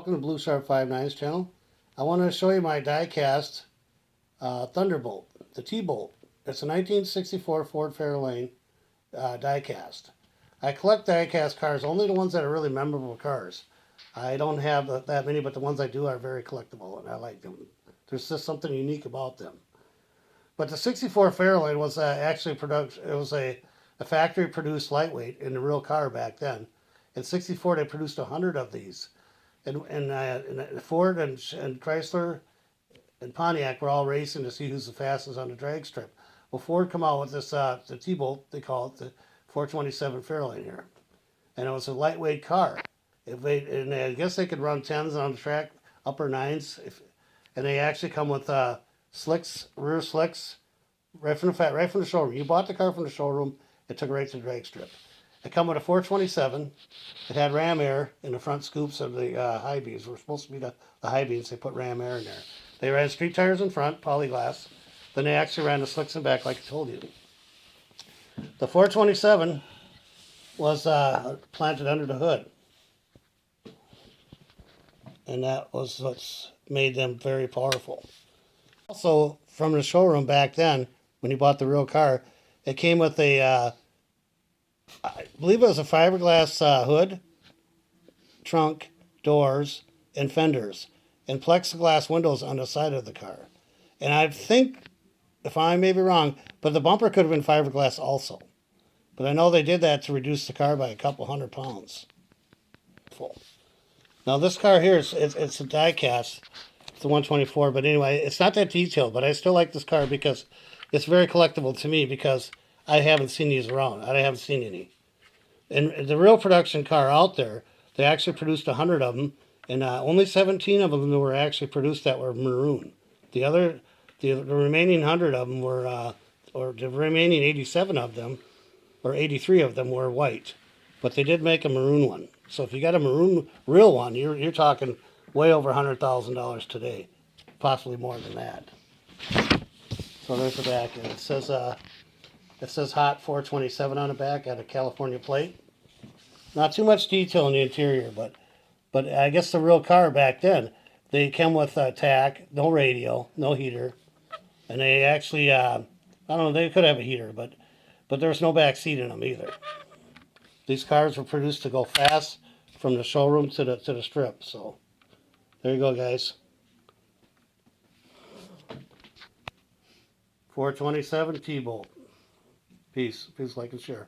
welcome to Blue Sharp 59's channel. I want to show you my die-cast Thunderbolt, the T-Bolt. It's a 1964 Ford Fairlane die-cast. I collect die-cast cars, only the ones that are really memorable cars. I don't have that many, but the ones I do are very collectible, and I like them. There's just something unique about them. But the 64 Fairlane was actually it was a factory-produced lightweight in the real car back then. In 64, they produced 100 of these. And Ford and Chrysler and Pontiac were all racing to see who's the fastest on the drag strip. Well, Ford come out with this, the T-Bolt, they call it the 427 Fairlane here. And it was a lightweight car. And I guess they could run 10s on the track, upper 9s. And they actually come with slicks, rear slicks, right from the showroom. You bought the car from the showroom, it took it right to the drag strip. It come with a 427. It had ram air in the front scoops of the high beams. Were supposed to be the high beams. They put ram air in there. They ran street tires in front, polyglass. Then they actually ran the slicks in back, like I told you. The 427 was planted under the hood, and that was what's made them very powerful. Also, from the showroom back then, when you bought the real car, it came with a I believe it was a fiberglass hood, trunk, doors, and fenders, and plexiglass windows on the side of the car. And I think, if I may be wrong, but the bumper could have been fiberglass also. But I know they did that to reduce the car by a couple 100 pounds. Now this car here, it's a die cast. It's a 124, but anyway, it's not that detailed, but I still like this car because it's very collectible to me because I haven't seen these around. I haven't seen any. And the real production car out there, they actually produced 100 of them, and only 17 of them were actually produced that were maroon. The remaining 100 of them were, or the remaining 87 of them, or 83 of them were white. But they did make a maroon one. So if you got a maroon real one, you're talking way over $100,000 today, possibly more than that. So there's the back, and it says Hot 427 on the back, got a California plate. Not too much detail in the interior, but I guess the real car back then, they came with a tack, no radio, no heater, and they actually, I don't know, they could have a heater, but there's no back seat in them either. These cars were produced to go fast from the showroom to the strip, so there you go, guys. 427 T-Bolt. Peace, like and share.